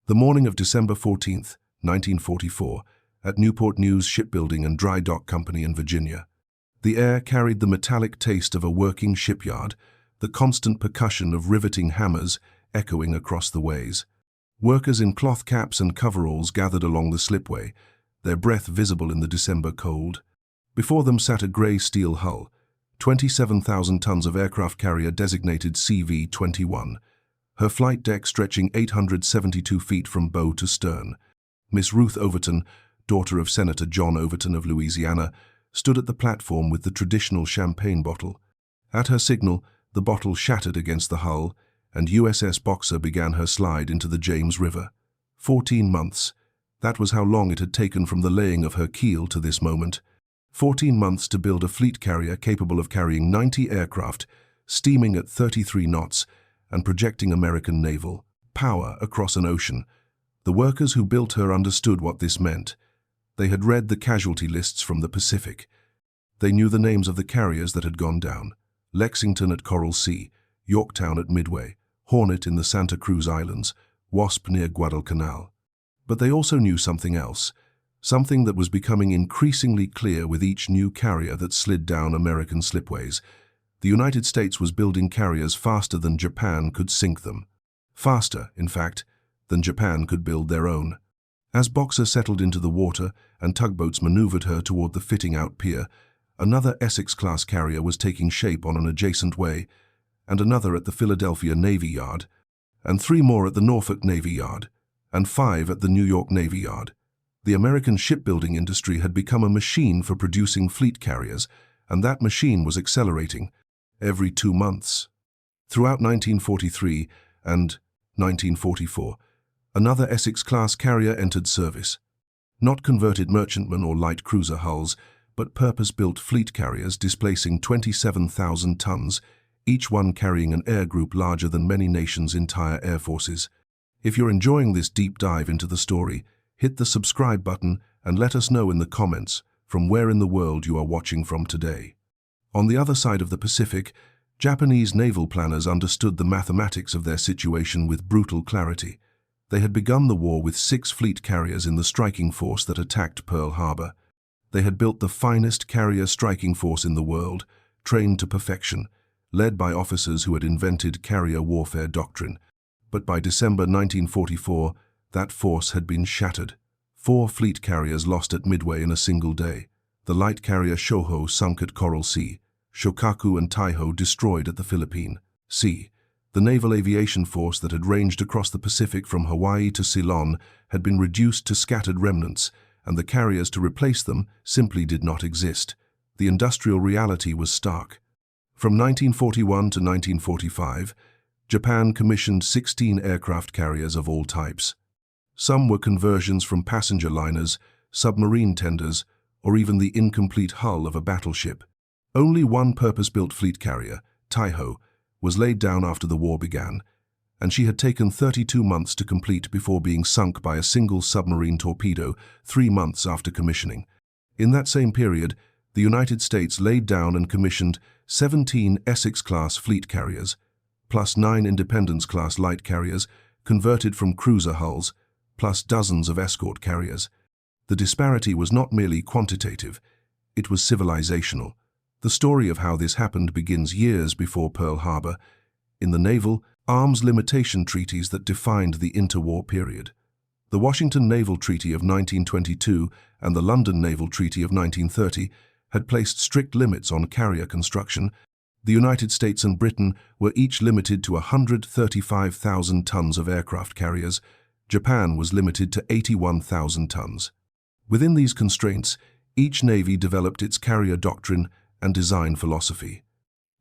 The morning of December 14th, 1944, at Newport News Shipbuilding and Dry Dock Company in Virginia. The air carried the metallic taste of a working shipyard, the constant percussion of riveting hammers echoing across the ways. Workers in cloth caps and coveralls gathered along the slipway, their breath visible in the December cold. Before them sat a grey steel hull, 27,000 tons of aircraft carrier designated CV-21, her flight deck stretching 872 feet from bow to stern. Miss Ruth Overton, daughter of Senator John Overton of Louisiana, stood at the platform with the traditional champagne bottle. At her signal, the bottle shattered against the hull, and USS Boxer began her slide into the James River. 14 months. That was how long it had taken from the laying of her keel to this moment. 14 months to build a fleet carrier capable of carrying 90 aircraft, steaming at 33 knots, and projecting American naval power across an ocean. The workers who built her understood what this meant. They had read the casualty lists from the Pacific. They knew the names of the carriers that had gone down: Lexington at Coral Sea, Yorktown at Midway, Hornet in the Santa Cruz Islands, Wasp near Guadalcanal. But they also knew something else, something that was becoming increasingly clear with each new carrier that slid down American slipways. The United States was building carriers faster than Japan could sink them. Faster, in fact, than Japan could build their own. As Boxer settled into the water and tugboats maneuvered her toward the fitting-out pier, another Essex-class carrier was taking shape on an adjacent way, and another at the Philadelphia Navy Yard, and 3 more at the Norfolk Navy Yard, and 5 at the New York Navy Yard. The American shipbuilding industry had become a machine for producing fleet carriers, and that machine was accelerating every 2 months. Throughout 1943 and 1944, another Essex-class carrier entered service. Not converted merchantman or light cruiser hulls, but purpose-built fleet carriers displacing 27,000 tons, each one carrying an air group larger than many nations' entire air forces. If you're enjoying this deep dive into the story, hit the subscribe button and let us know in the comments from where in the world you are watching from today. On the other side of the Pacific, Japanese naval planners understood the mathematics of their situation with brutal clarity. They had begun the war with 6 fleet carriers in the striking force that attacked Pearl Harbor. They had built the finest carrier striking force in the world, trained to perfection, led by officers who had invented carrier warfare doctrine. But by December 1944, that force had been shattered. 4 fleet carriers lost at Midway in a single day. The light carrier Shoho sunk at Coral Sea, Shokaku and Taiho destroyed at the Philippine Sea. The naval aviation force that had ranged across the Pacific from Hawaii to Ceylon had been reduced to scattered remnants, and the carriers to replace them simply did not exist. The industrial reality was stark. From 1941 to 1945, Japan commissioned 16 aircraft carriers of all types. Some were conversions from passenger liners, submarine tenders, or even the incomplete hull of a battleship. Only one purpose-built fleet carrier, Taiho, was laid down after the war began, and she had taken 32 months to complete before being sunk by a single submarine torpedo 3 months after commissioning. In that same period, the United States laid down and commissioned 17 Essex-class fleet carriers, plus 9 Independence-class light carriers converted from cruiser hulls, plus dozens of escort carriers. The disparity was not merely quantitative, it was civilizational. The story of how this happened begins years before Pearl Harbor, in the naval, arms limitation treaties that defined the interwar period. The Washington Naval Treaty of 1922 and the London Naval Treaty of 1930 had placed strict limits on carrier construction. The United States and Britain were each limited to 135,000 tons of aircraft carriers. Japan was limited to 81,000 tons. Within these constraints, each navy developed its carrier doctrine and design philosophy.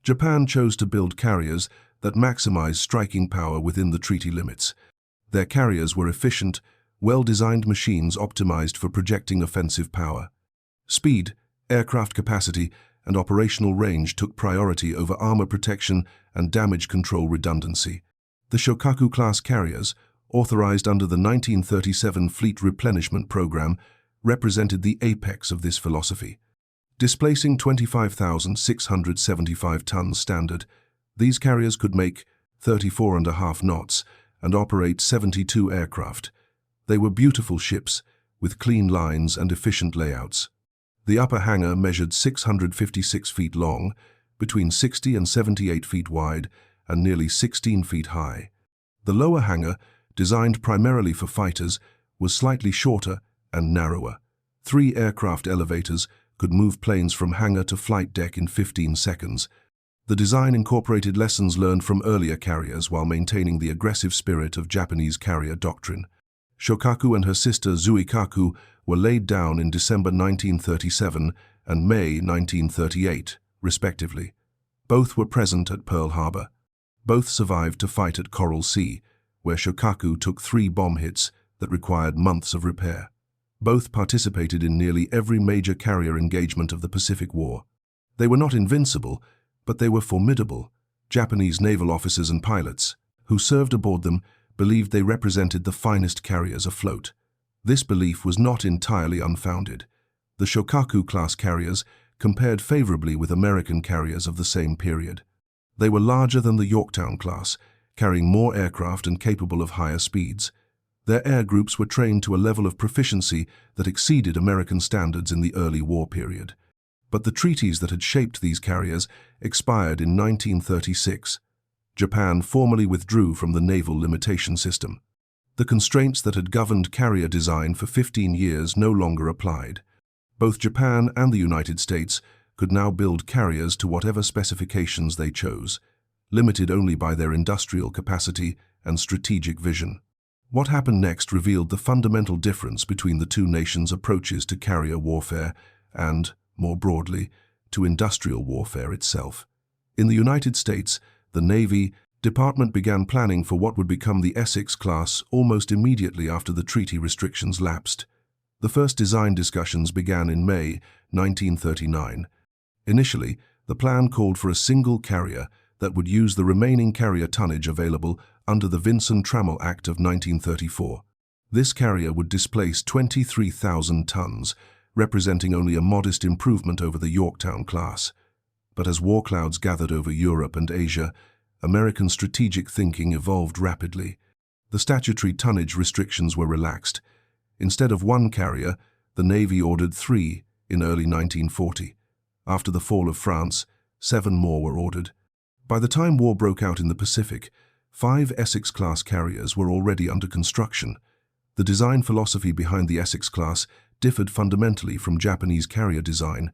Japan chose to build carriers that maximized striking power within the treaty limits. Their carriers were efficient, well-designed machines optimized for projecting offensive power. Speed, aircraft capacity, and operational range took priority over armor protection and damage control redundancy. The Shokaku-class carriers, authorized under the 1937 Fleet Replenishment Program, represented the apex of this philosophy. Displacing 25,675 tons standard, these carriers could make 34.5 knots and operate 72 aircraft. They were beautiful ships, with clean lines and efficient layouts. The upper hangar measured 656 feet long, between 60 and 78 feet wide, and nearly 16 feet high. The lower hangar, designed primarily for fighters, was slightly shorter and narrower. 3 aircraft elevators could move planes from hangar to flight deck in 15 seconds. The design incorporated lessons learned from earlier carriers while maintaining the aggressive spirit of Japanese carrier doctrine. Shokaku and her sister Zuikaku were laid down in December 1937 and May 1938, respectively. Both were present at Pearl Harbor. Both survived to fight at Coral Sea, where Shokaku took 3 bomb hits that required months of repair. Both participated in nearly every major carrier engagement of the Pacific War. They were not invincible, but they were formidable. Japanese naval officers and pilots, who served aboard them, believed they represented the finest carriers afloat. This belief was not entirely unfounded. The Shokaku-class carriers compared favorably with American carriers of the same period. They were larger than the Yorktown class, carrying more aircraft and capable of higher speeds. Their air groups were trained to a level of proficiency that exceeded American standards in the early war period. But the treaties that had shaped these carriers expired in 1936. Japan formally withdrew from the naval limitation system. The constraints that had governed carrier design for 15 years no longer applied. Both Japan and the United States could now build carriers to whatever specifications they chose, limited only by their industrial capacity and strategic vision. What happened next revealed the fundamental difference between the two nations' approaches to carrier warfare and, more broadly, to industrial warfare itself. In the United States, the Navy Department began planning for what would become the Essex-class almost immediately after the treaty restrictions lapsed. The first design discussions began in May 1939. Initially, the plan called for a single carrier that would use the remaining carrier tonnage available under the Vinson-Trammell Act of 1934. This carrier would displace 23,000 tons, representing only a modest improvement over the Yorktown class. But as war clouds gathered over Europe and Asia, American strategic thinking evolved rapidly. The statutory tonnage restrictions were relaxed. Instead of 1 carrier, the Navy ordered 3 in early 1940. After the fall of France, 7 more were ordered. By the time war broke out in the Pacific, 5 Essex-class carriers were already under construction. The design philosophy behind the Essex-class differed fundamentally from Japanese carrier design.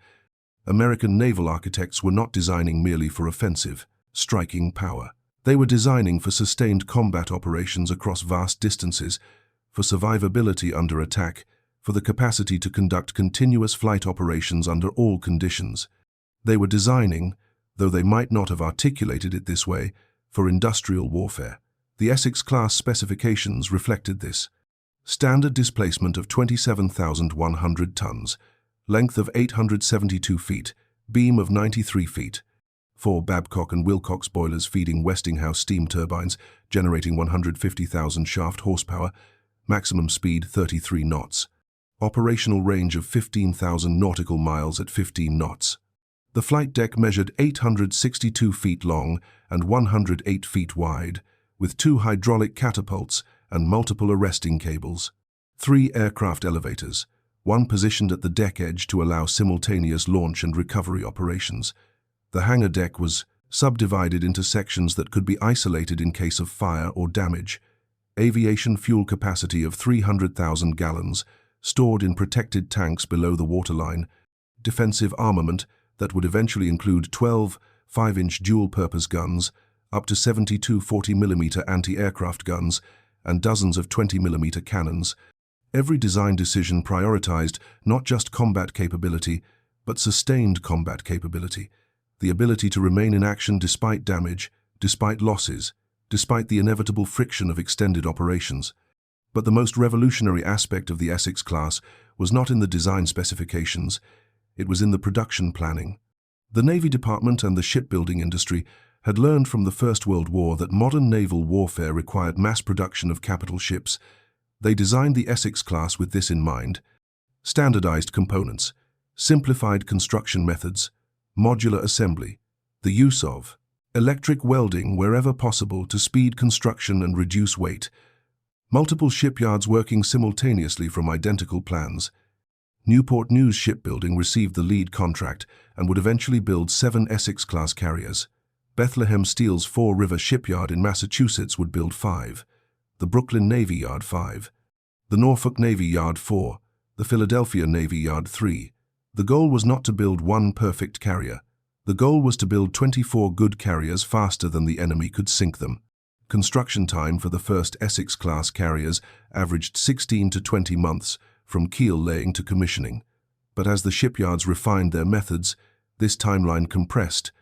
American naval architects were not designing merely for offensive, striking power. They were designing for sustained combat operations across vast distances, for survivability under attack, for the capacity to conduct continuous flight operations under all conditions. They were designing, though they might not have articulated it this way, for industrial warfare. The Essex-class specifications reflected this. Standard displacement of 27,100 tons, length of 872 feet, beam of 93 feet. 4 Babcock and Wilcox boilers feeding Westinghouse steam turbines, generating 150,000 shaft horsepower, maximum speed 33 knots. Operational range of 15,000 nautical miles at 15 knots. The flight deck measured 862 feet long and 108 feet wide, with 2 hydraulic catapults and multiple arresting cables. 3 aircraft elevators, 1 positioned at the deck edge to allow simultaneous launch and recovery operations. The hangar deck was subdivided into sections that could be isolated in case of fire or damage. Aviation fuel capacity of 300,000 gallons, stored in protected tanks below the waterline. Defensive armament that would eventually include 12 5-inch dual-purpose guns, up to 72 40mm anti-aircraft guns, and dozens of 20mm cannons. Every design decision prioritized not just combat capability, but sustained combat capability. The ability to remain in action despite damage, despite losses, despite the inevitable friction of extended operations. But the most revolutionary aspect of the Essex-class was not in the design specifications, it was in the production planning. The Navy Department and the shipbuilding industry had learned from the First World War that modern naval warfare required mass production of capital ships. They designed the Essex-class with this in mind. Standardized components, simplified construction methods, modular assembly, the use of electric welding wherever possible to speed construction and reduce weight, Multiple shipyards working simultaneously from identical plans. Newport News Shipbuilding received the lead contract and would eventually build 7 Essex-class carriers. Bethlehem Steel's Fall River Shipyard in Massachusetts would build 5. The Brooklyn Navy Yard 5. The Norfolk Navy Yard 4. The Philadelphia Navy Yard 3. The goal was not to build one perfect carrier. The goal was to build 24 good carriers faster than the enemy could sink them. Construction time for the first Essex-class carriers averaged 16 to 20 months, from keel laying to commissioning. But as the shipyards refined their methods, this timeline compressed.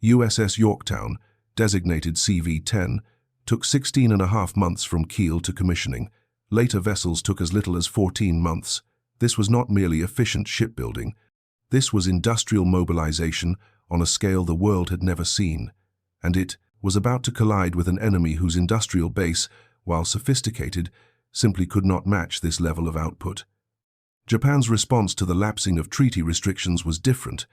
USS Yorktown, designated CV-10, took 16.5 months from keel to commissioning. Later vessels took as little as 14 months. This was not merely efficient shipbuilding. This was industrial mobilization on a scale the world had never seen. And it was about to collide with an enemy whose industrial base, while sophisticated, simply could not match this level of output. Japan's response to the lapsing of treaty restrictions was different.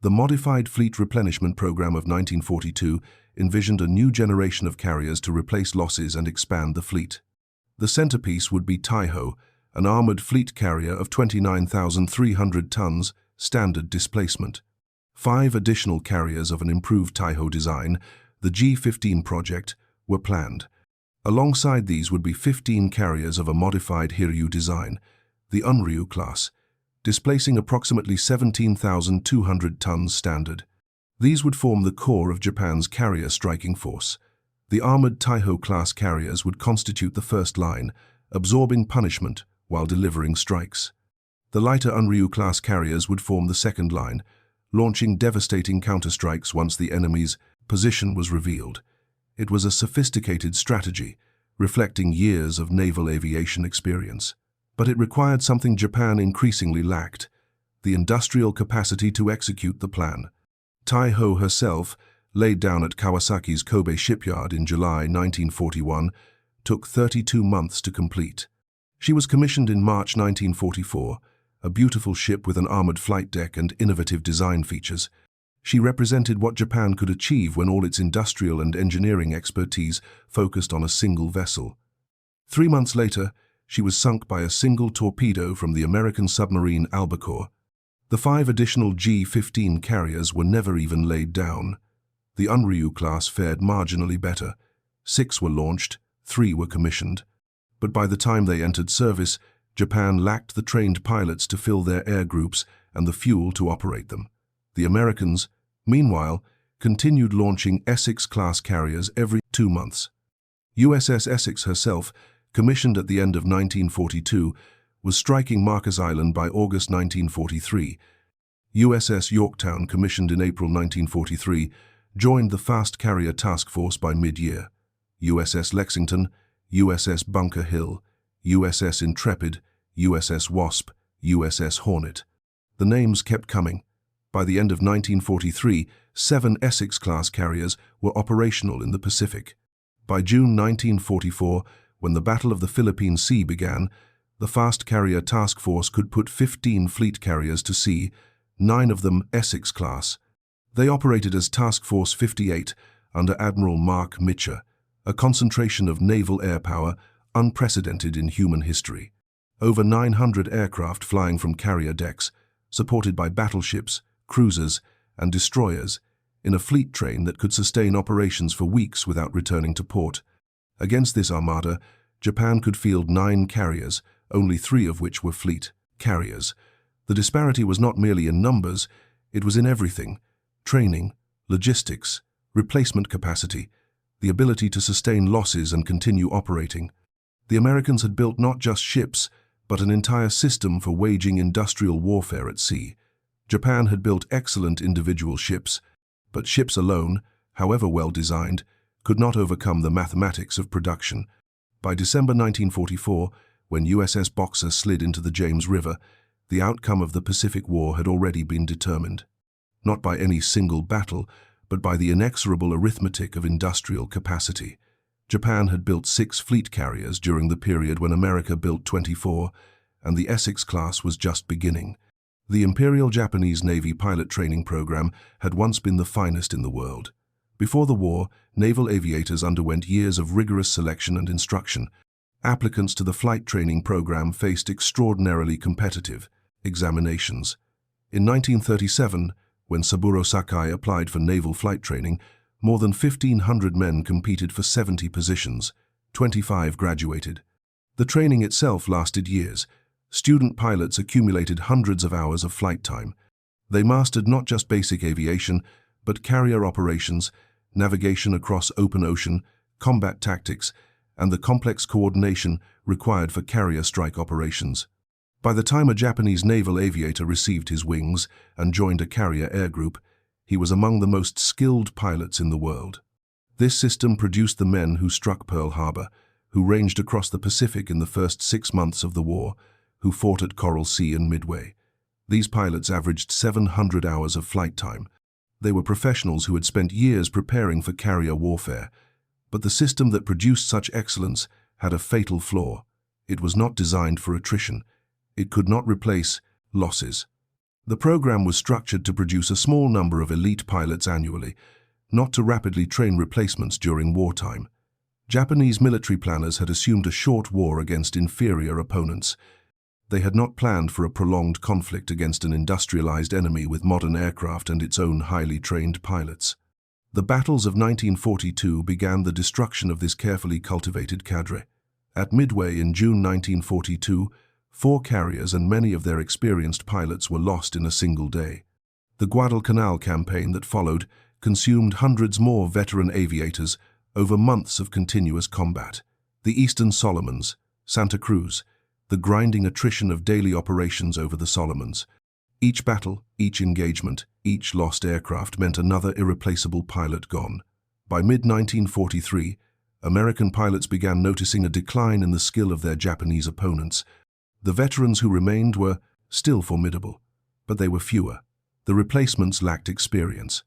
The Modified Fleet Replenishment Program of 1942 envisioned a new generation of carriers to replace losses and expand the fleet. The centerpiece would be Taiho, an armored fleet carrier of 29,300 tons, standard displacement. 5 additional carriers of an improved Taiho design, the G-15 project, were planned. Alongside these would be 15 carriers of a modified Hiryu design, the Unryu class, displacing approximately 17,200 tons standard. These would form the core of Japan's carrier striking force. The armored Taiho-class carriers would constitute the first line, absorbing punishment while delivering strikes. The lighter Unryu-class carriers would form the second line, launching devastating counterstrikes once the enemy's position was revealed. It was a sophisticated strategy, reflecting years of naval aviation experience. But it required something Japan increasingly lacked: the industrial capacity to execute the plan. Taiho herself, laid down at Kawasaki's Kobe shipyard in July 1941, took 32 months to complete. She was commissioned in March 1944, a beautiful ship with an armored flight deck and innovative design features. She represented what Japan could achieve when all its industrial and engineering expertise focused on a single vessel. 3 months later, she was sunk by a single torpedo from the American submarine Albacore. The 5 additional G-15 carriers were never even laid down. The Unryu class fared marginally better. 6 were launched, 3 were commissioned. But by the time they entered service, Japan lacked the trained pilots to fill their air groups and the fuel to operate them. The Americans, meanwhile, continued launching Essex-class carriers every 2 months. USS Essex herself, commissioned at the end of 1942, was striking Marcus Island by August 1943. USS Yorktown, commissioned in April 1943, joined the Fast Carrier Task Force by mid-year. USS Lexington, USS Bunker Hill, USS Intrepid, USS Wasp, USS Hornet. The names kept coming. By the end of 1943, 7 Essex-class carriers were operational in the Pacific. By June 1944, when the Battle of the Philippine Sea began, the Fast Carrier Task Force could put 15 fleet carriers to sea, 9 of them Essex-class. They operated as Task Force 58 under Admiral Mark Mitcher, a concentration of naval air power unprecedented in human history. Over 900 aircraft flying from carrier decks, supported by battleships, cruisers, and destroyers, in a fleet train that could sustain operations for weeks without returning to port. Against this armada, Japan could field 9 carriers, only 3 of which were fleet carriers. The disparity was not merely in numbers, it was in everything: training, logistics, replacement capacity, the ability to sustain losses and continue operating. The Americans had built not just ships, but an entire system for waging industrial warfare at sea. Japan had built excellent individual ships, but ships alone, however well designed, could not overcome the mathematics of production. By December 1944, when USS Boxer slid into the James River, the outcome of the Pacific War had already been determined. Not by any single battle, but by the inexorable arithmetic of industrial capacity. Japan had built 6 fleet carriers during the period when America built 24, and the Essex-class was just beginning. The Imperial Japanese Navy pilot training program had once been the finest in the world. Before the war, naval aviators underwent years of rigorous selection and instruction. applicants to the flight training program faced extraordinarily competitive examinations. In 1937, when Saburo Sakai applied for naval flight training, more than 1,500 men competed for 70 positions. 25 graduated. The training itself lasted years. Student pilots accumulated hundreds of hours of flight time. They mastered not just basic aviation, but carrier operations, navigation across open ocean, combat tactics, and the complex coordination required for carrier strike operations. By the time a Japanese naval aviator received his wings and joined a carrier air group, he was among the most skilled pilots in the world. This system produced the men who struck Pearl Harbor, who ranged across the Pacific in the first 6 months of the war, who fought at Coral Sea and Midway. These pilots averaged 700 hours of flight time. They were professionals who had spent years preparing for carrier warfare. But the system that produced such excellence had a fatal flaw. It was not designed for attrition. It could not replace losses. The program was structured to produce a small number of elite pilots annually, not to rapidly train replacements during wartime. Japanese military planners had assumed a short war against inferior opponents. They had not planned for a prolonged conflict against an industrialized enemy with modern aircraft and its own highly trained pilots. The battles of 1942 began the destruction of this carefully cultivated cadre. At Midway in June 1942, 4 carriers and many of their experienced pilots were lost in a single day. The Guadalcanal campaign that followed consumed hundreds more veteran aviators over months of continuous combat. The Eastern Solomons, Santa Cruz, the grinding attrition of daily operations over the Solomons. Each battle, each engagement, each lost aircraft meant another irreplaceable pilot gone. By mid-1943, American pilots began noticing a decline in the skill of their Japanese opponents. The veterans who remained were still formidable, but they were fewer. The replacements lacked experience.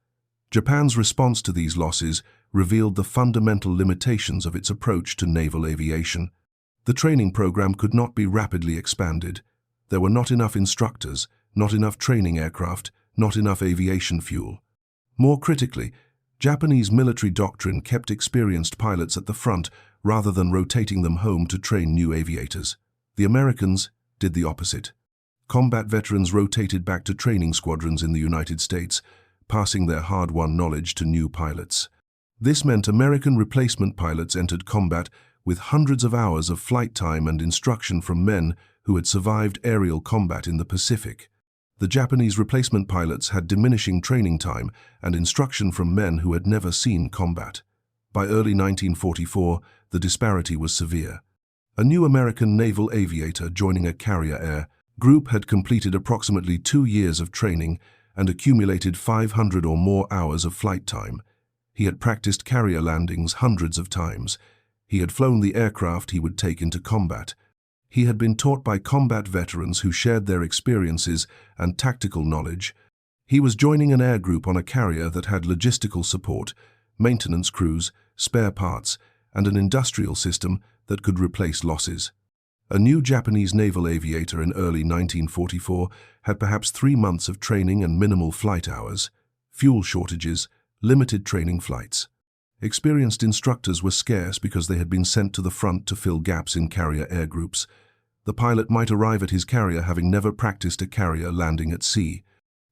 Japan's response to these losses revealed the fundamental limitations of its approach to naval aviation. The training program could not be rapidly expanded. There were not enough instructors, not enough training aircraft, not enough aviation fuel. More critically, Japanese military doctrine kept experienced pilots at the front rather than rotating them home to train new aviators. The Americans did the opposite. Combat veterans rotated back to training squadrons in the United States, passing their hard-won knowledge to new pilots. This meant American replacement pilots entered combat with hundreds of hours of flight time and instruction from men who had survived aerial combat in the Pacific. The Japanese replacement pilots had diminishing training time and instruction from men who had never seen combat. By early 1944, the disparity was severe. A new American naval aviator joining a carrier air group had completed approximately 2 years of training and accumulated 500 or more hours of flight time. He had practiced carrier landings hundreds of times. He had flown the aircraft he would take into combat. He had been taught by combat veterans who shared their experiences and tactical knowledge. He was joining an air group on a carrier that had logistical support, maintenance crews, spare parts, and an industrial system that could replace losses. A new Japanese naval aviator in early 1944 had perhaps 3 months of training and minimal flight hours, fuel shortages, limited training flights. Experienced instructors were scarce because they had been sent to the front to fill gaps in carrier air groups. The pilot might arrive at his carrier having never practiced a carrier landing at sea.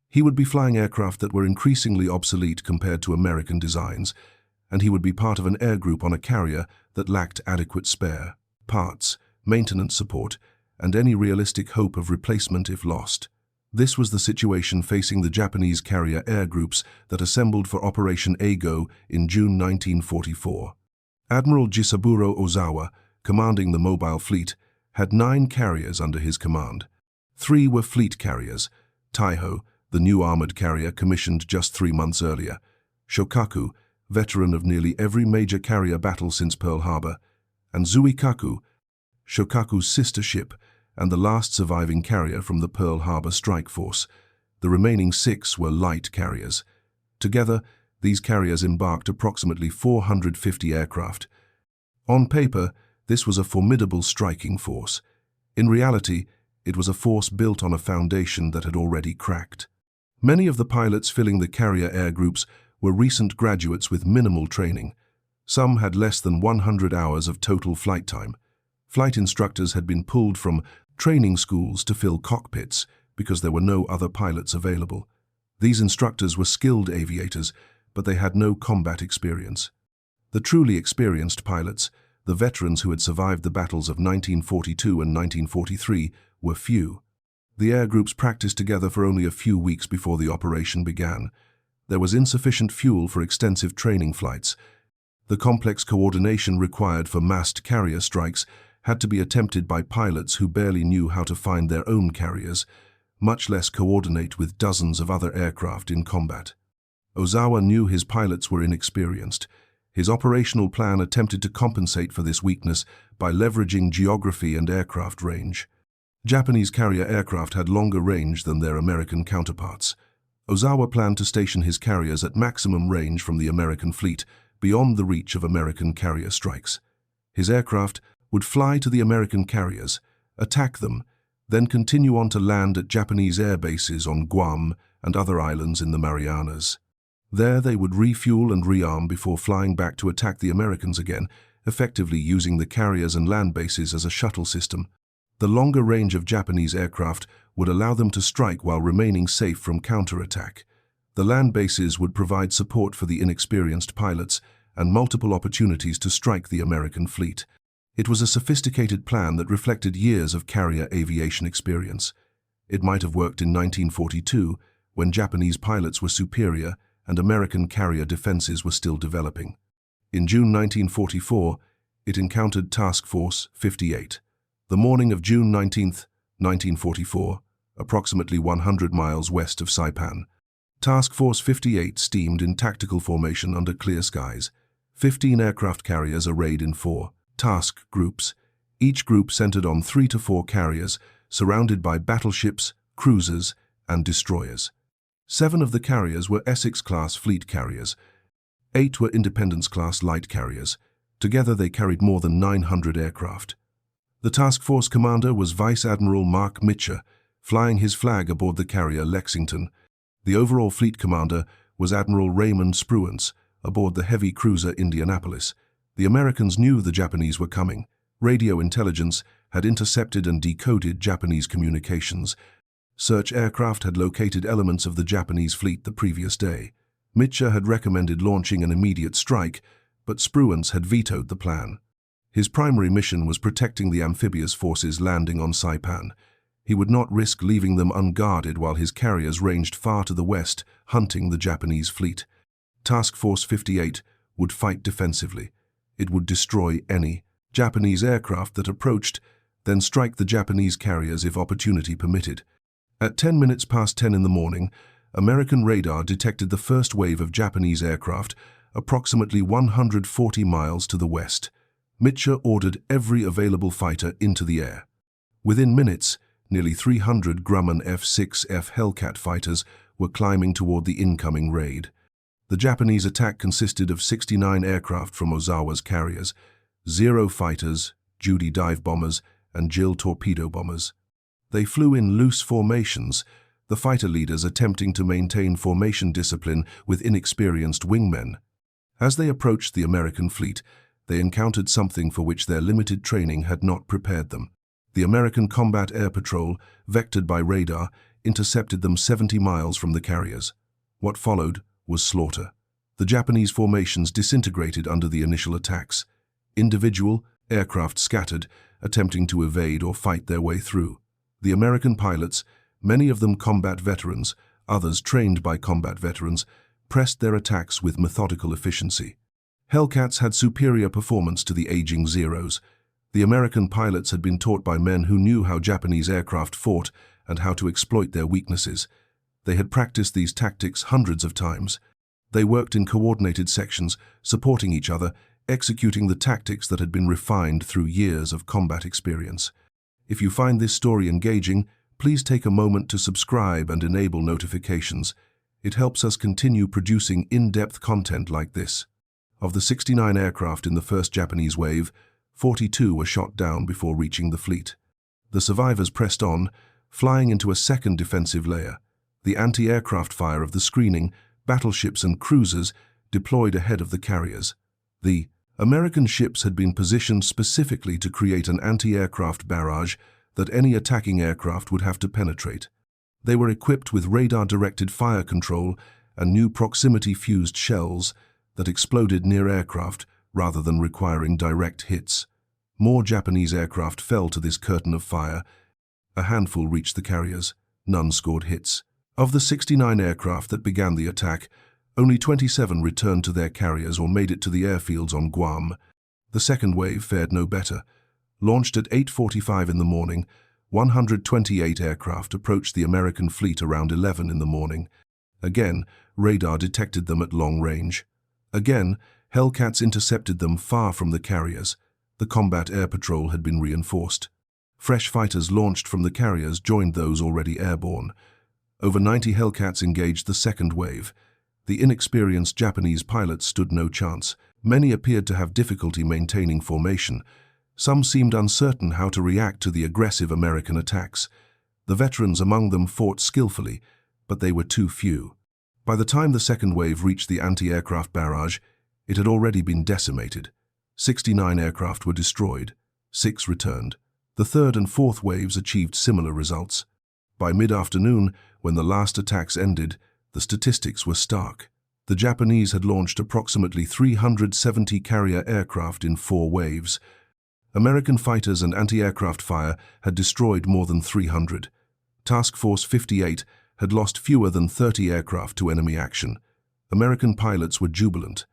He would be flying aircraft that were increasingly obsolete compared to American designs, and he would be part of an air group on a carrier that lacked adequate spare parts, maintenance support, and any realistic hope of replacement if lost. This was the situation facing the Japanese carrier air groups that assembled for Operation Eigo in June 1944. Admiral Jisaburo Ozawa, commanding the mobile fleet, had 9 carriers under his command. 3 were fleet carriers: Taiho, the new armored carrier commissioned just 3 months earlier; Shokaku, veteran of nearly every major carrier battle since Pearl Harbor; and Zuikaku, Shokaku's sister ship and the last surviving carrier from the Pearl Harbor strike force. The remaining 6 were light carriers. Together, these carriers embarked approximately 450 aircraft. On paper, this was a formidable striking force. In reality, it was a force built on a foundation that had already cracked. Many of the pilots filling the carrier air groups were recent graduates with minimal training. Some had less than 100 hours of total flight time. Flight instructors had been pulled from training schools to fill cockpits because there were no other pilots available. These instructors were skilled aviators, but they had no combat experience. The truly experienced pilots, the veterans who had survived the battles of 1942 and 1943, were few. The air groups practiced together for only a few weeks before the operation began. There was insufficient fuel for extensive training flights. The complex coordination required for massed carrier strikes had to be attempted by pilots who barely knew how to find their own carriers, much less coordinate with dozens of other aircraft in combat. Ozawa knew his pilots were inexperienced. His operational plan attempted to compensate for this weakness by leveraging geography and aircraft range. Japanese carrier aircraft had longer range than their American counterparts. Ozawa planned to station his carriers at maximum range from the American fleet, beyond the reach of American carrier strikes. His aircraft would fly to the American carriers, attack them, then continue on to land at Japanese air bases on Guam and other islands in the Marianas. There they would refuel and rearm before flying back to attack the Americans again, effectively using the carriers and land bases as a shuttle system. The longer range of Japanese aircraft would allow them to strike while remaining safe from counterattack. The land bases would provide support for the inexperienced pilots and multiple opportunities to strike the American fleet. It was a sophisticated plan that reflected years of carrier aviation experience. It might have worked in 1942, when Japanese pilots were superior and American carrier defenses were still developing. In June 1944, it encountered Task Force 58. The morning of June 19, 1944, approximately 100 miles west of Saipan. Task Force 58 steamed in tactical formation under clear skies. 15 aircraft carriers arrayed in 4 task groups, each group centered on 3 to 4 carriers, surrounded by battleships, cruisers, and destroyers. 7 of the carriers were Essex-class fleet carriers. 8 were Independence-class light carriers. Together they carried more than 900 aircraft. The task force commander was Vice Admiral Mark Mitcher, flying his flag aboard the carrier Lexington. The overall fleet commander was Admiral Raymond Spruance, aboard the heavy cruiser Indianapolis. The Americans knew the Japanese were coming. Radio intelligence had intercepted and decoded Japanese communications. Search aircraft had located elements of the Japanese fleet the previous day. Mitcher had recommended launching an immediate strike, but Spruance had vetoed the plan. His primary mission was protecting the amphibious forces landing on Saipan. He would not risk leaving them unguarded while his carriers ranged far to the west, hunting the Japanese fleet. Task Force 58 would fight defensively. It would destroy any Japanese aircraft that approached, then strike the Japanese carriers if opportunity permitted. At 10 minutes past 10 in the morning, American radar detected the first wave of Japanese aircraft approximately 140 miles to the west. Mitcher ordered every available fighter into the air. Within minutes, nearly 300 Grumman F-6F Hellcat fighters were climbing toward the incoming raid. The Japanese attack consisted of 69 aircraft from Ozawa's carriers, 0 fighters, Judy dive bombers, and Jill torpedo bombers. They flew in loose formations, the fighter leaders attempting to maintain formation discipline with inexperienced wingmen. As they approached the American fleet, they encountered something for which their limited training had not prepared them. The American Combat Air Patrol, vectored by radar, intercepted them 70 miles from the carriers. What followed was slaughter. The Japanese formations disintegrated under the initial attacks. Individual aircraft scattered, attempting to evade or fight their way through. The American pilots, many of them combat veterans, others trained by combat veterans, pressed their attacks with methodical efficiency. Hellcats had superior performance to the aging Zeros. The American pilots had been taught by men who knew how Japanese aircraft fought and how to exploit their weaknesses. They had practiced these tactics hundreds of times. They worked in coordinated sections, supporting each other, executing the tactics that had been refined through years of combat experience. If you find this story engaging, please take a moment to subscribe and enable notifications. It helps us continue producing in-depth content like this. Of the 69 aircraft in the first Japanese wave, 42 were shot down before reaching the fleet. The survivors pressed on, flying into a second defensive layer. The anti-aircraft fire of the screening, battleships and cruisers deployed ahead of the carriers. The American ships had been positioned specifically to create an anti-aircraft barrage that any attacking aircraft would have to penetrate. They were equipped with radar-directed fire control and new proximity-fused shells that exploded near aircraft rather than requiring direct hits. More Japanese aircraft fell to this curtain of fire. A handful reached the carriers. None scored hits. Of the 69 aircraft that began the attack, only 27 returned to their carriers or made it to the airfields on Guam. The second wave fared no better. Launched at 8:45 in the morning, 128 aircraft approached the American fleet around 11 in the morning. Again, radar detected them at long range. Again, Hellcats intercepted them far from the carriers. The combat air patrol had been reinforced. Fresh fighters launched from the carriers joined those already airborne. Over 90 Hellcats engaged the second wave. The inexperienced Japanese pilots stood no chance. Many appeared to have difficulty maintaining formation. Some seemed uncertain how to react to the aggressive American attacks. The veterans among them fought skillfully, but they were too few. By the time the second wave reached the anti-aircraft barrage, it had already been decimated. 69 aircraft were destroyed. 6 returned. The third and fourth waves achieved similar results. By mid-afternoon, when the last attacks ended, the statistics were stark. The Japanese had launched approximately 370 carrier aircraft in 4 waves. American fighters and anti-aircraft fire had destroyed more than 300. Task Force 58 had lost fewer than 30 aircraft to enemy action. American pilots were jubilant.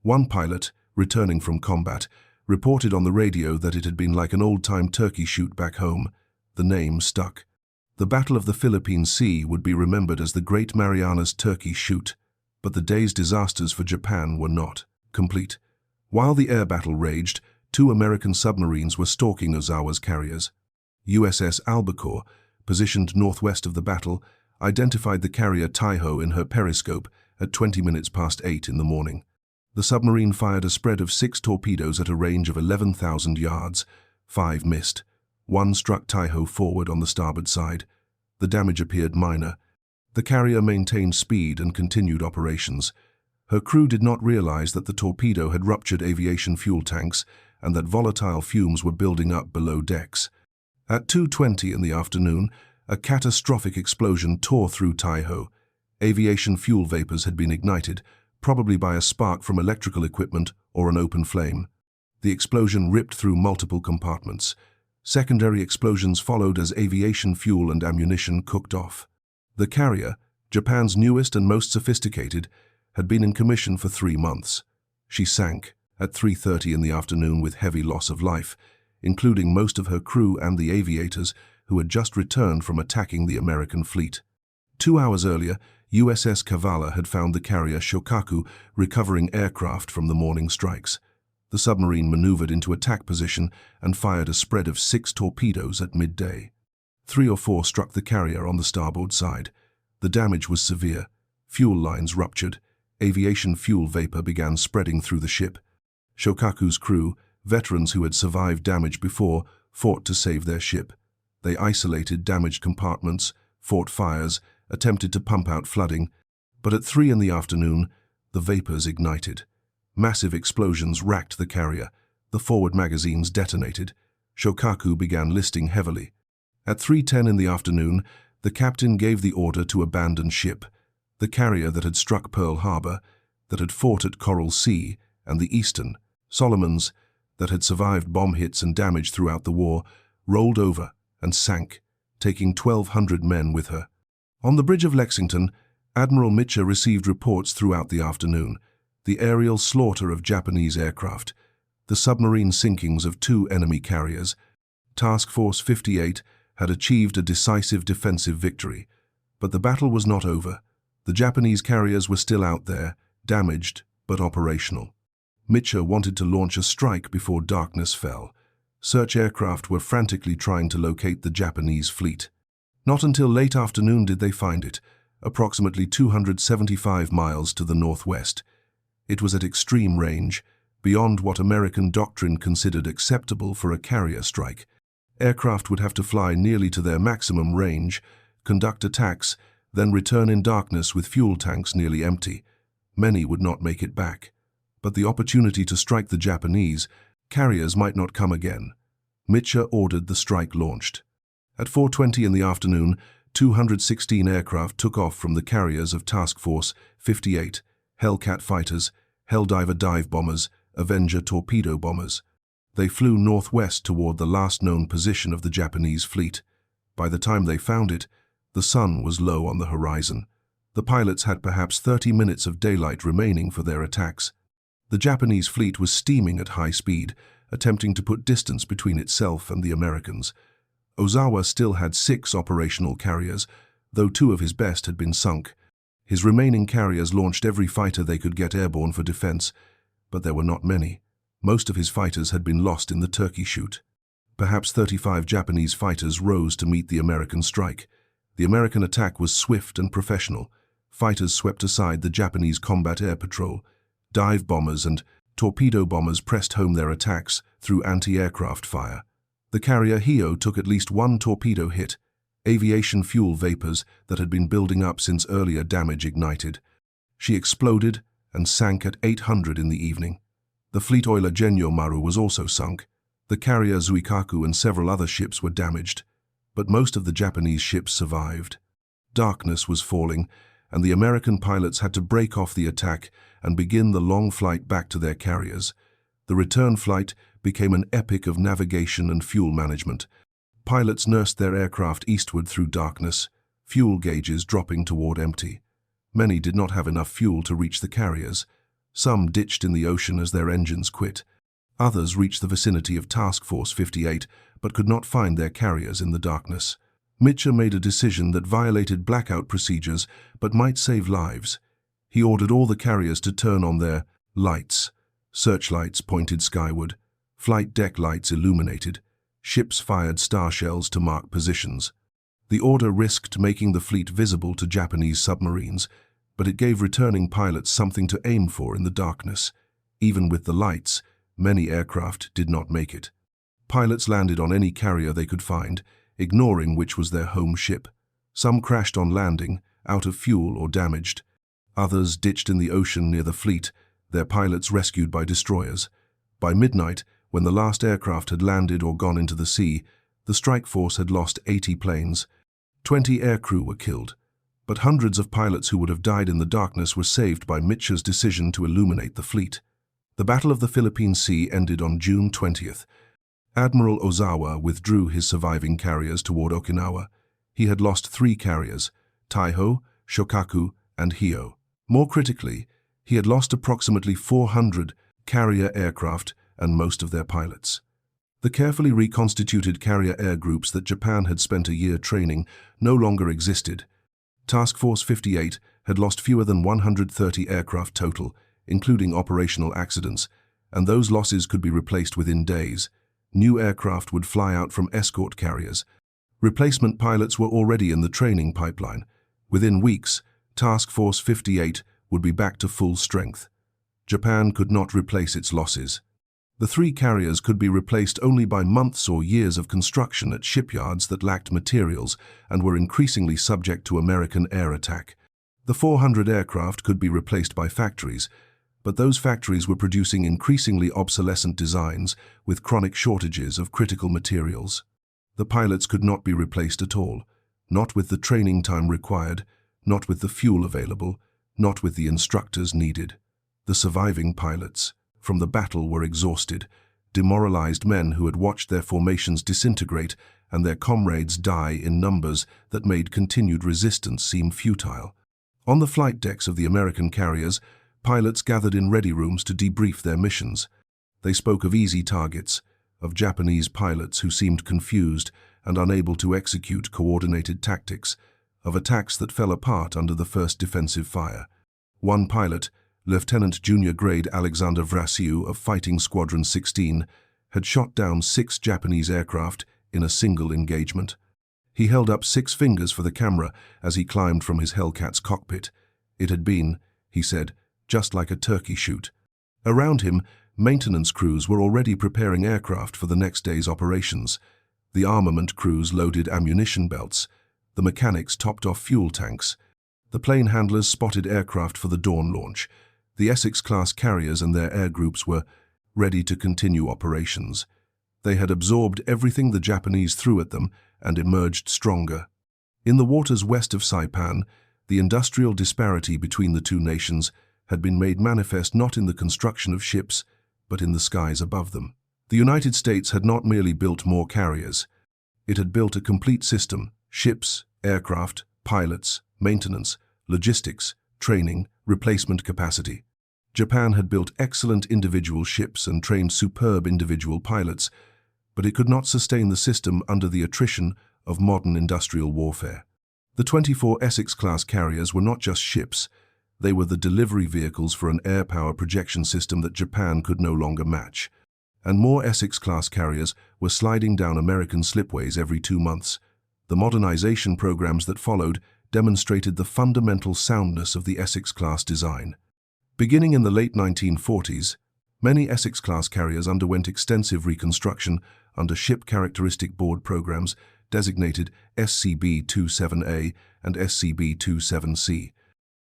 One pilot, returning from combat, reported on the radio that it had been like an old-time turkey shoot back home. The name stuck. The Battle of the Philippine Sea would be remembered as the Great Marianas Turkey Shoot, but the day's disasters for Japan were not complete. While the air battle raged, 2 American submarines were stalking Ozawa's carriers. USS Albacore, positioned northwest of the battle, identified the carrier Taiho in her periscope at 20 minutes past 8 in the morning. The submarine fired a spread of 6 torpedoes at a range of 11,000 yards. 5 missed. 1 struck Taiho forward on the starboard side. The damage appeared minor. The carrier maintained speed and continued operations. Her crew did not realize that the torpedo had ruptured aviation fuel tanks and that volatile fumes were building up below decks. At 2:20 in the afternoon, a catastrophic explosion tore through Taiho. Aviation fuel vapors had been ignited, probably by a spark from electrical equipment or an open flame. The explosion ripped through multiple compartments. Secondary explosions followed as aviation fuel and ammunition cooked off. The carrier, Japan's newest and most sophisticated, had been in commission for 3 months. She sank at 3:30 in the afternoon with heavy loss of life, including most of her crew and the aviators who had just returned from attacking the American fleet. 2 hours earlier, USS Kavala had found the carrier Shokaku recovering aircraft from the morning strikes. The submarine maneuvered into attack position and fired a spread of 6 torpedoes at midday. 3 or 4 struck the carrier on the starboard side. The damage was severe. Fuel lines ruptured. Aviation fuel vapor began spreading through the ship. Shokaku's crew, veterans who had survived damage before, fought to save their ship. They isolated damaged compartments, fought fires, attempted to pump out flooding, but at 3 in the afternoon, the vapors ignited. Massive explosions racked the carrier. The forward magazines detonated. Shokaku began listing heavily. At 3:10 in the afternoon, the captain gave the order to abandon ship. The carrier that had struck Pearl Harbor, that had fought at Coral Sea, and the Eastern, Solomons, that had survived bomb hits and damage throughout the war, rolled over and sank, taking 1,200 men with her. On the bridge of Lexington, Admiral Mitchell received reports throughout the afternoon. The aerial slaughter of Japanese aircraft, the submarine sinkings of 2 enemy carriers. Task Force 58 had achieved a decisive defensive victory, but the battle was not over. The Japanese carriers were still out there, damaged but operational. Mitchell wanted to launch a strike before darkness fell. Search aircraft were frantically trying to locate the Japanese fleet. Not until late afternoon did they find it, approximately 275 miles to the northwest. It was at extreme range, beyond what American doctrine considered acceptable for a carrier strike. Aircraft would have to fly nearly to their maximum range, conduct attacks, then return in darkness with fuel tanks nearly empty. Many would not make it back. But the opportunity to strike the Japanese carriers might not come again. Mitchell ordered the strike launched. At 4:20 in the afternoon, 216 aircraft took off from the carriers of Task Force 58, Hellcat fighters, Helldiver dive bombers, Avenger torpedo bombers. They flew northwest toward the last known position of the Japanese fleet. By the time they found it, the sun was low on the horizon. The pilots had perhaps 30 minutes of daylight remaining for their attacks. The Japanese fleet was steaming at high speed, attempting to put distance between itself and the Americans. Ozawa still had 6 operational carriers, though 2 of his best had been sunk. His remaining carriers launched every fighter they could get airborne for defense, but there were not many. Most of his fighters had been lost in the turkey shoot. Perhaps 35 Japanese fighters rose to meet the American strike. The American attack was swift and professional. Fighters swept aside the Japanese combat air patrol. Dive bombers and torpedo bombers pressed home their attacks through anti-aircraft fire. The carrier Hio took at least 1 torpedo hit. Aviation fuel vapors that had been building up since earlier damage ignited. She exploded and sank at 800 in the evening. The fleet oiler Genyo Maru was also sunk. The carrier Zuikaku and several other ships were damaged, but most of the Japanese ships survived. Darkness was falling, and the American pilots had to break off the attack and begin the long flight back to their carriers. The return flight became an epic of navigation and fuel management. Pilots nursed their aircraft eastward through darkness, fuel gauges dropping toward empty. Many did not have enough fuel to reach the carriers. Some ditched in the ocean as their engines quit. Others reached the vicinity of Task Force 58, but could not find their carriers in the darkness. Mitchell made a decision that violated blackout procedures, but might save lives. He ordered all the carriers to turn on their lights. Searchlights pointed skyward. Flight deck lights illuminated. Ships fired star shells to mark positions. The order risked making the fleet visible to Japanese submarines, but it gave returning pilots something to aim for in the darkness. Even with the lights, many aircraft did not make it. Pilots landed on any carrier they could find, ignoring which was their home ship. Some crashed on landing, out of fuel or damaged. Others ditched in the ocean near the fleet, their pilots rescued by destroyers. By midnight, when the last aircraft had landed or gone into the sea, the strike force had lost 80 planes. 20 aircrew were killed, but hundreds of pilots who would have died in the darkness were saved by Mitchell's decision to illuminate the fleet. The Battle of the Philippine Sea ended on June 20th. Admiral Ozawa withdrew his surviving carriers toward Okinawa. He had lost 3 carriers, Taiho, Shokaku, and Hio. More critically, he had lost approximately 400 carrier aircraft and most of their pilots. The carefully reconstituted carrier air groups that Japan had spent a year training no longer existed. Task Force 58 had lost fewer than 130 aircraft total, including operational accidents, and those losses could be replaced within days. New aircraft would fly out from escort carriers. Replacement pilots were already in the training pipeline. Within weeks, Task Force 58 would be back to full strength. Japan could not replace its losses. The 3 carriers could be replaced only by months or years of construction at shipyards that lacked materials and were increasingly subject to American air attack. The 400 aircraft could be replaced by factories, but those factories were producing increasingly obsolescent designs with chronic shortages of critical materials. The pilots could not be replaced at all, not with the training time required, not with the fuel available, not with the instructors needed. The surviving pilots from the battle were exhausted, demoralized men who had watched their formations disintegrate and their comrades die in numbers that made continued resistance seem futile. On the flight decks of the American carriers, pilots gathered in ready rooms to debrief their missions. They spoke of easy targets, of Japanese pilots who seemed confused and unable to execute coordinated tactics, of attacks that fell apart under the first defensive fire. One pilot, Lieutenant Junior Grade Alexander Vrasiu of Fighting Squadron 16, had shot down 6 Japanese aircraft in a single engagement. He held up 6 fingers for the camera as he climbed from his Hellcat's cockpit. It had been, he said, just like a turkey shoot. Around him, maintenance crews were already preparing aircraft for the next day's operations. The armament crews loaded ammunition belts. The mechanics topped off fuel tanks. The plane handlers spotted aircraft for the dawn launch. The Essex-class carriers and their air groups were ready to continue operations. They had absorbed everything the Japanese threw at them and emerged stronger. In the waters west of Saipan, the industrial disparity between the two nations had been made manifest not in the construction of ships, but in the skies above them. The United States had not merely built more carriers. It had built a complete system: ships, aircraft, pilots, maintenance, logistics, training, replacement capacity. Japan had built excellent individual ships and trained superb individual pilots, but it could not sustain the system under the attrition of modern industrial warfare. The 24 Essex-class carriers were not just ships, they were the delivery vehicles for an air power projection system that Japan could no longer match. And more Essex-class carriers were sliding down American slipways every 2 months. The modernization programs that followed demonstrated the fundamental soundness of the Essex-class design. Beginning in the late 1940s, many Essex-class carriers underwent extensive reconstruction under Ship Characteristic Board programs designated SCB-27A and SCB-27C.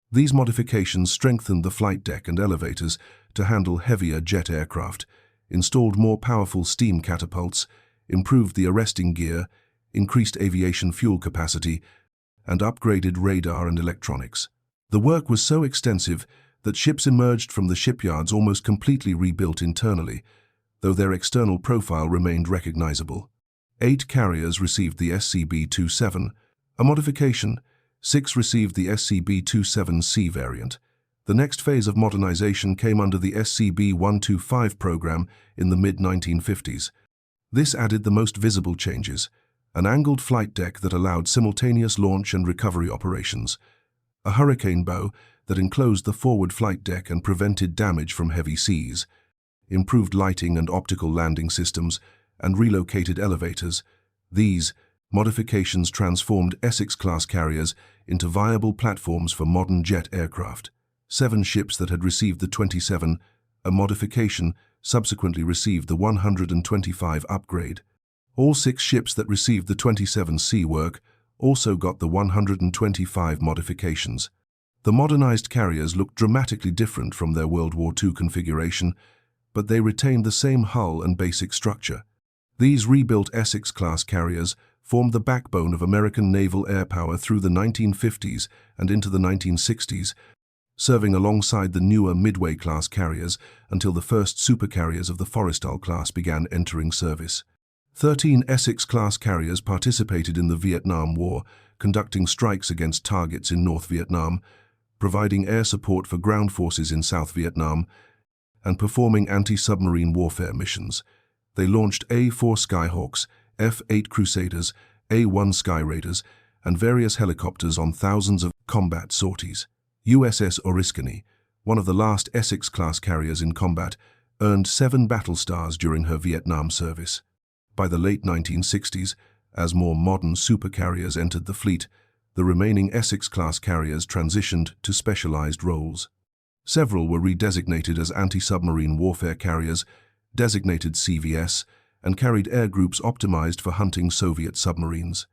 These modifications strengthened the flight deck and elevators to handle heavier jet aircraft, installed more powerful steam catapults, improved the arresting gear, increased aviation fuel capacity, and upgraded radar and electronics. The work was so extensive that ships emerged from the shipyards almost completely rebuilt internally, though their external profile remained recognizable. 8 carriers received the SCB-27, a modification. 6 received the SCB-27C variant. The next phase of modernization came under the SCB-125 program in the mid-1950s. This added the most visible changes: an angled flight deck that allowed simultaneous launch and recovery operations, a hurricane bow that enclosed the forward flight deck and prevented damage from heavy seas, improved lighting and optical landing systems, and relocated elevators. These modifications transformed Essex-class carriers into viable platforms for modern jet aircraft. 7 ships that had received the 27, a modification, subsequently received the 125 upgrade. All 6 ships that received the 27C work also got the 125 modifications. The modernized carriers looked dramatically different from their World War II configuration, but they retained the same hull and basic structure. These rebuilt Essex-class carriers formed the backbone of American naval air power through the 1950s and into the 1960s, serving alongside the newer Midway-class carriers until the first supercarriers of the Forrestal-class began entering service. 13 Essex-class carriers participated in the Vietnam War, conducting strikes against targets in North Vietnam, providing air support for ground forces in South Vietnam, and performing anti-submarine warfare missions. They launched A-4 Skyhawks, F-8 Crusaders, A-1 Sky Raiders, and various helicopters on thousands of combat sorties. USS Oriskany, one of the last Essex-class carriers in combat, earned 7 battle stars during her Vietnam service. By the late 1960s, as more modern supercarriers entered the fleet, the remaining Essex-class carriers transitioned to specialized roles. Several were redesignated as anti-submarine warfare carriers, designated CVS, and carried air groups optimized for hunting Soviet submarines.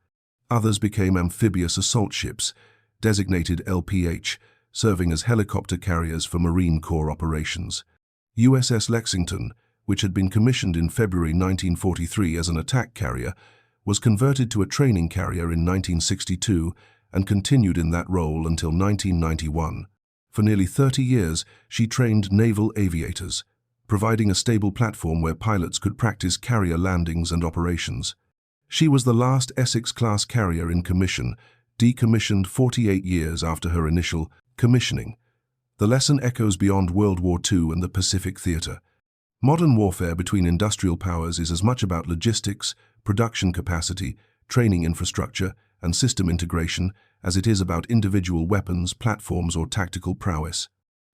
Others became amphibious assault ships, designated LPH, serving as helicopter carriers for Marine Corps operations. USS Lexington, which had been commissioned in February 1943 as an attack carrier, was converted to a training carrier in 1962 and continued in that role until 1991. For nearly 30 years, she trained naval aviators, providing a stable platform where pilots could practice carrier landings and operations. She was the last Essex-class carrier in commission, decommissioned 48 years after her initial commissioning. The lesson echoes beyond World War II and the Pacific Theater. Modern warfare between industrial powers is as much about logistics, production capacity, training infrastructure, and system integration as it is about individual weapons, platforms, or tactical prowess.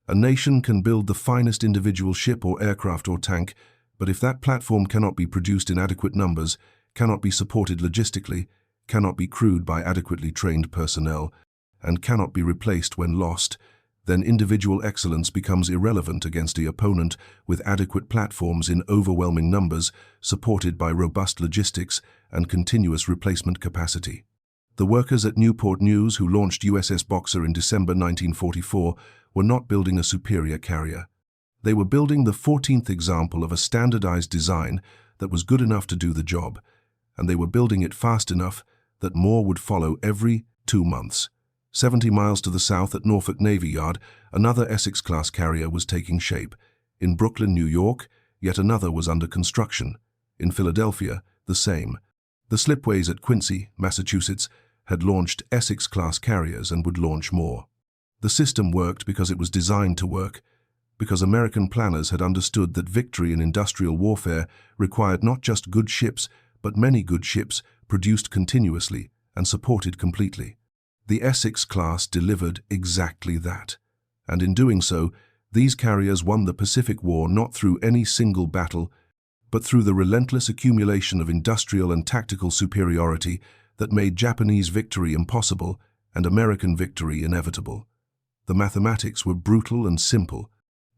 A nation can build the finest individual ship or aircraft or tank, but if that platform cannot be produced in adequate numbers, cannot be supported logistically, cannot be crewed by adequately trained personnel, and cannot be replaced when lost, then individual excellence becomes irrelevant against the opponent with adequate platforms in overwhelming numbers, supported by robust logistics and continuous replacement capacity. The workers at Newport News who launched USS Boxer in December 1944 were not building a superior carrier. They were building the 14th example of a standardized design that was good enough to do the job, and they were building it fast enough that more would follow every 2 months. 70 miles to the south at Norfolk Navy Yard, another Essex-class carrier was taking shape. In Brooklyn, New York, yet another was under construction. In Philadelphia, the same. The slipways at Quincy, Massachusetts, had launched Essex-class carriers and would launch more. The system worked because it was designed to work, because American planners had understood that victory in industrial warfare required not just good ships, but many good ships produced continuously and supported completely. The Essex-class delivered exactly that. And in doing so, these carriers won the Pacific War not through any single battle, but through the relentless accumulation of industrial and tactical superiority that made Japanese victory impossible and American victory inevitable. The mathematics were brutal and simple.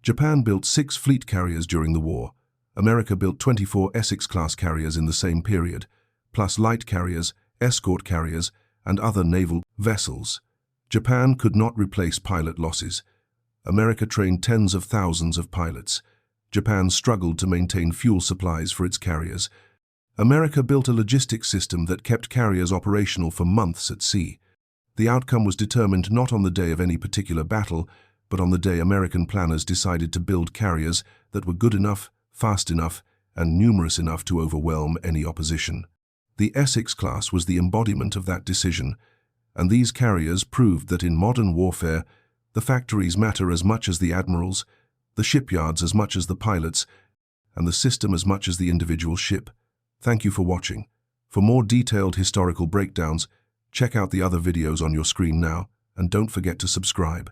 Japan built 6 fleet carriers during the war. America built 24 Essex-class carriers in the same period, plus light carriers, escort carriers, and other naval vessels. Japan could not replace pilot losses. America trained tens of thousands of pilots. Japan struggled to maintain fuel supplies for its carriers. America built a logistics system that kept carriers operational for months at sea. The outcome was determined not on the day of any particular battle, but on the day American planners decided to build carriers that were good enough, fast enough, and numerous enough to overwhelm any opposition. The Essex-class was the embodiment of that decision, and these carriers proved that in modern warfare, the factories matter as much as the admirals, the shipyards as much as the pilots, and the system as much as the individual ship. Thank you for watching. For more detailed historical breakdowns, check out the other videos on your screen now, and don't forget to subscribe.